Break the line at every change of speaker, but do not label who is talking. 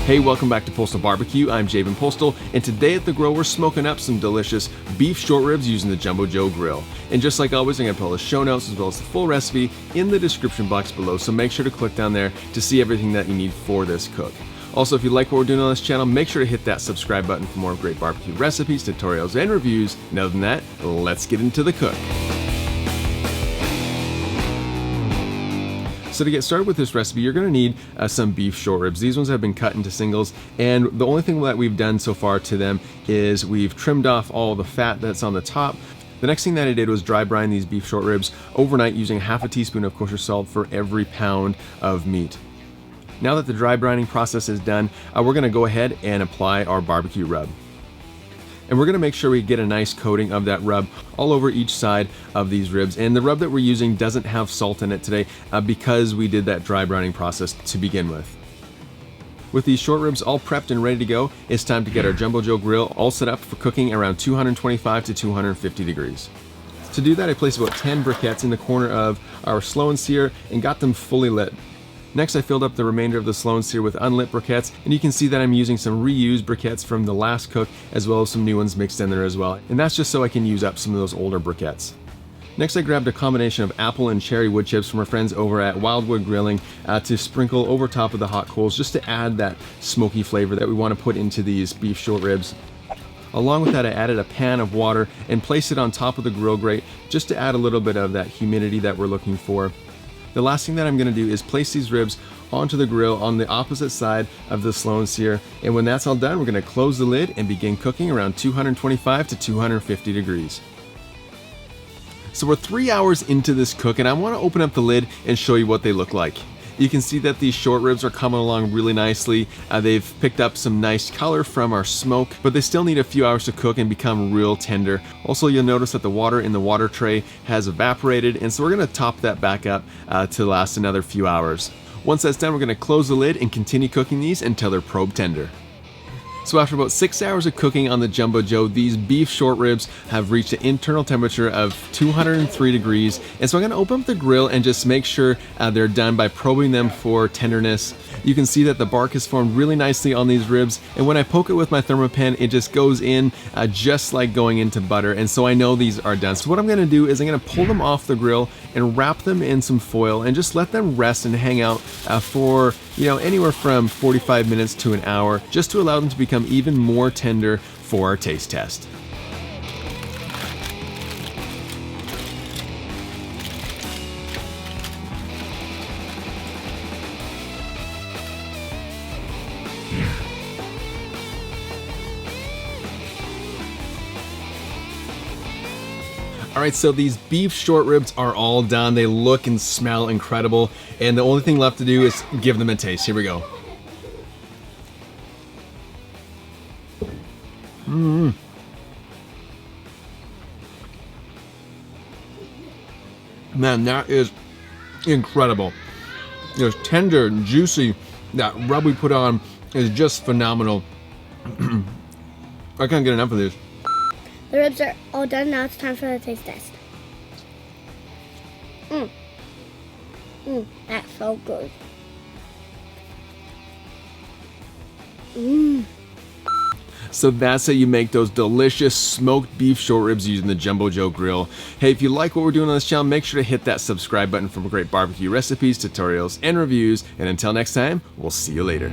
Hey, welcome back to Postal Barbecue. I'm Javen Postal, and today at the grill we're smoking up some delicious beef short ribs using the Jumbo Joe grill. And just like always, I'm going to put all the show notes as well as the full recipe in the description box below, so make sure to click down there to see everything that you need for this cook. Also, if you like what we're doing on this channel, make sure to hit that subscribe button for more great barbecue recipes, tutorials, and reviews. And other than that, let's get into the cook. So to get started with this recipe, you're going to need some beef short ribs. These ones have been cut into singles, and the only thing that we've done so far to them is we've trimmed off all the fat that's on the top. The next thing that I did was dry brine these beef short ribs overnight using half a teaspoon of kosher salt for every pound of meat. Now that the dry brining process is done, we're going to go ahead and apply our barbecue rub. And we're going to make sure we get a nice coating of that rub all over each side of these ribs. And the rub that we're using doesn't have salt in it today because we did that dry brining process to begin with. With these short ribs all prepped and ready to go, it's time to get our Jumbo Joe grill all set up for cooking around 225 to 250 degrees. To do that, I placed about 10 briquettes in the corner of our Slow N Sear and got them fully lit. Next, I filled up the remainder of the Slow N Sear with unlit briquettes, and you can see that I'm using some reused briquettes from the last cook as well as some new ones mixed in there as well, and that's just so I can use up some of those older briquettes. Next, I grabbed a combination of apple and cherry wood chips from our friends over at Wildwood Grilling to sprinkle over top of the hot coals just to add that smoky flavor that we want to put into these beef short ribs. Along with that, I added a pan of water and placed it on top of the grill grate just to add a little bit of that humidity that we're looking for. The last thing that I'm going to do is place these ribs onto the grill on the opposite side of the Slow N Sear, and when that's all done, we're going to close the lid and begin cooking around 225 to 250 degrees. So we're 3 hours into this cook, and I want to open up the lid and show you what they look like. You can see that these short ribs are coming along really nicely. They've picked up some nice color from our smoke, but they still need a few hours to cook and become real tender. Also, you'll notice that the water in the water tray has evaporated, and so we're going to top that back up to last another few hours. Once that's done, we're going to close the lid and continue cooking these until they're probe tender. So after about 6 hours of cooking on the Jumbo Joe, these beef short ribs have reached an internal temperature of 203 degrees. And so I'm going to open up the grill and just make sure they're done by probing them for tenderness. You can see that the bark is formed really nicely on these ribs. And when I poke it with my ThermaPen, it just goes in just like going into butter. And so I know these are done. So what I'm going to do is I'm going to pull them off the grill and wrap them in some foil and just let them rest and hang out for anywhere from 45 minutes to an hour, just to allow them to become even more tender for our taste test. Alright, so these beef short ribs are all done. They look and smell incredible, and the only thing left to do is give them a taste. Here we go. Man, that is incredible. It's tender and juicy. That rub we put on is just phenomenal. I can't get enough of this.
The ribs are all done. Now it's time for the taste test. That's so good.
So that's how you make those delicious smoked beef short ribs using the Jumbo Joe grill. Hey, if you like what we're doing on this channel, make sure to hit that subscribe button for great barbecue recipes, tutorials, and reviews. And until next time, we'll see you later.